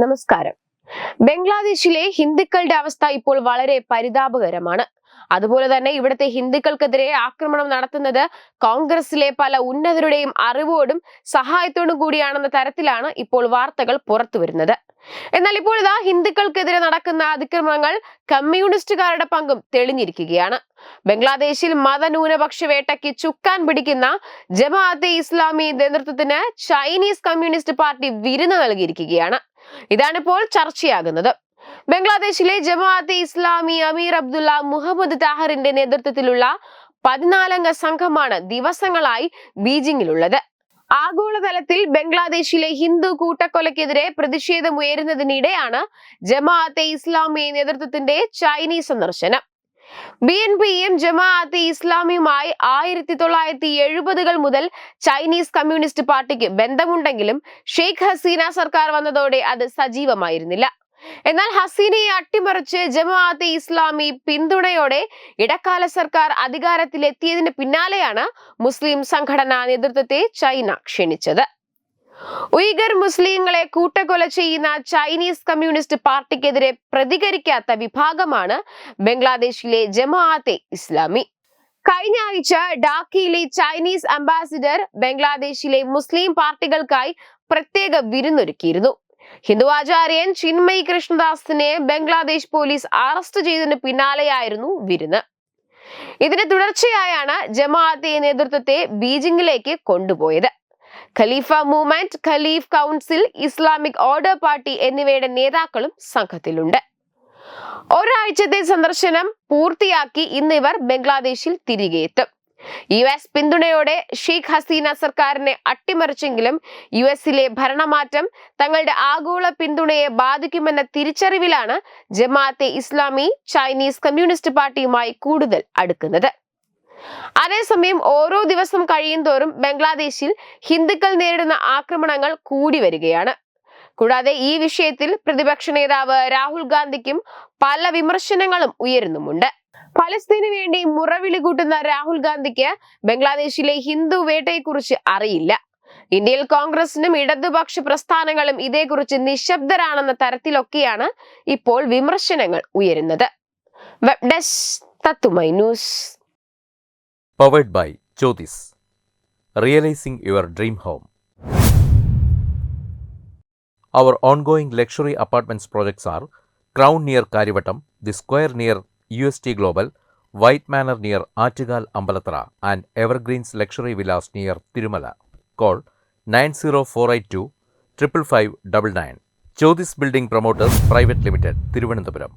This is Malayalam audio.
നമസ്കാരം. ബംഗ്ലാദേശിലെ ഹിന്ദുക്കളുടെ അവസ്ഥ ഇപ്പോൾ വളരെ പരിതാപകരമാണ്. അതുപോലെ തന്നെ ഇവിടുത്തെ ഹിന്ദുക്കൾക്കെതിരെ ആക്രമണം നടത്തുന്നത് കോൺഗ്രസിലെ പല ഉന്നതരുടെയും അറിവോടും സഹായത്തോടും കൂടിയാണെന്ന തരത്തിലാണ് ഇപ്പോൾ വാർത്തകൾ പുറത്തു വരുന്നത്. എന്നാൽ ഇപ്പോൾ ഇതാ ഹിന്ദുക്കൾക്കെതിരെ നടക്കുന്ന അതിക്രമങ്ങൾ കമ്മ്യൂണിസ്റ്റുകാരുടെ പങ്കും തെളിഞ്ഞിരിക്കുകയാണ്. ബംഗ്ലാദേശിൽ മതന്യൂനപക്ഷ വേട്ടയ്ക്ക് ചുക്കാൻ പിടിക്കുന്ന ജമാഅത്തെ ഇസ്ലാമി നേതൃത്വത്തിന് ചൈനീസ് കമ്മ്യൂണിസ്റ്റ് പാർട്ടി വിരുന്ന് നൽകിയിരിക്കുകയാണ്. ഇതാണിപ്പോൾ ചർച്ചയാകുന്നത്. ബംഗ്ലാദേശിലെ ജമാഅത്തെ ഇസ്ലാമി അമീർ അബ്ദുള്ള മുഹമ്മദ് താഹിറിന്റെ നേതൃത്വത്തിലുള്ള 14 സംഘമാണ് ദിവസങ്ങളായി ബീജിംഗിലുള്ളത്. ആഗോളതലത്തിൽ ബംഗ്ലാദേശിലെ ഹിന്ദു കൂട്ടക്കൊലയ്ക്കെതിരെ പ്രതിഷേധമുയരുന്നതിനിടെയാണ് ജമാഅത്തെ ഇസ്ലാമി നേതൃത്വത്തിന്റെ ചൈനീസ് സന്ദർശനം. BNPയും ജമാഅത്തെ ഇസ്ലാമിയുമായി 1970-കൾ മുതൽ ചൈനീസ് കമ്മ്യൂണിസ്റ്റ് പാർട്ടിക്ക് ബന്ധമുണ്ടെങ്കിലും ഷെയ്ഖ് ഹസീന സർക്കാർ വന്നതോടെ അത് സജീവമായിരുന്നില്ല. എന്നാൽ ഹസീനയെ അട്ടിമറിച്ച് ജമാഅത്തെ ഇസ്ലാമി പിന്തുണയോടെ ഇടക്കാല സർക്കാർ അധികാരത്തിലെത്തിയതിന് പിന്നാലെയാണ് മുസ്ലിം സംഘടനാ നേതൃത്വത്തെ ചൈന ക്ഷണിച്ചത്. ഉയ്ഗർ മുസ്ലിങ്ങളെ കൂട്ടക്കൊല ചെയ്യുന്ന ചൈനീസ് കമ്മ്യൂണിസ്റ്റ് പാർട്ടിക്കെതിരെ പ്രതികരിക്കാത്ത വിഭാഗമാണ് ബംഗ്ലാദേശിലെ ജമാഅത്തെ ഇസ്ലാമി. കഴിഞ്ഞ ആഴ്ച ഢാക്കയിലെ ചൈനീസ് അംബാസിഡർ ബംഗ്ലാദേശിലെ മുസ്ലിം പാർട്ടികൾക്കായി പ്രത്യേക വിരുന്നൊരുക്കിയിരുന്നു. ഹിന്ദു ആചാര്യൻ ചിന്മയി കൃഷ്ണദാസിനെ ബംഗ്ലാദേശ് പോലീസ് അറസ്റ്റ് ചെയ്തതിന് പിന്നാലെയായിരുന്നു വിരുന്ന്. ഇതിന് തുടർച്ചയായാണ് ജമാഅത്തെ നേതൃത്വത്തെ ബീജിംഗിലേക്ക് കൊണ്ടുപോയത്. Khalifa movement, Khalif council, Islamic order party എന്നിവയുടെ നേതാക്കളും സംഘത്തിലുണ്ട്. ഒരാഴ്ചത്തെ സന്ദർശനം പൂർത്തിയാക്കി ഇന്ന് ഇവർ ബംഗ്ലാദേശിൽ തിരികെ എത്തും. US പിന്തുണയോടെ ഷെയ്ഖ് ഹസീന സർക്കാരിനെ അട്ടിമറിച്ചെങ്കിലും US ഭരണമാറ്റം തങ്ങളുടെ ആഗോള പിന്തുണയെ ബാധിക്കുമെന്ന തിരിച്ചറിവിലാണ് ജമാഅത്തെ ഇസ്ലാമി ചൈനീസ് കമ്മ്യൂണിസ്റ്റ് പാർട്ടിയുമായി കൂടുതൽ അടുക്കുന്നത്. അതേസമയം ഓരോ ദിവസം കഴിയുന്തോറും ബംഗ്ലാദേശിൽ ഹിന്ദുക്കൾ നേരിടുന്ന ആക്രമണങ്ങൾ കൂടി വരികയാണ്. കൂടാതെ ഈ വിഷയത്തിൽ പ്രതിപക്ഷ നേതാവ് രാഹുൽ ഗാന്ധിക്കും പല വിമർശനങ്ങളും ഉയരുന്നുമുണ്ട്. ഫലസ്തീനു വേണ്ടി മുറവിളി കൂട്ടുന്ന രാഹുൽ ഗാന്ധിക്ക് ബംഗ്ലാദേശിലെ ഹിന്ദു വേട്ടയെക്കുറിച്ച് അറിയില്ല. ഇന്ത്യയിൽ കോൺഗ്രസിനും ഇടതുപക്ഷ പ്രസ്ഥാനങ്ങളും ഇതേക്കുറിച്ച് നിശബ്ദരാണെന്ന തരത്തിലൊക്കെയാണ് ഇപ്പോൾ വിമർശനങ്ങൾ ഉയരുന്നത്. വെബ് ഡെസ്ക് തത്തുമൈ news. Powered by Jyotis. Realizing your dream home. Our ongoing luxury apartments projects are Crown near Karivattam, The Square near UST Global, White Manor near Aattugal Ambalathara, and Evergreens Luxury Villas near Tirumala. Call 90482 55599. Jyotis Building Promoters Private Limited, Thiruvananthapuram.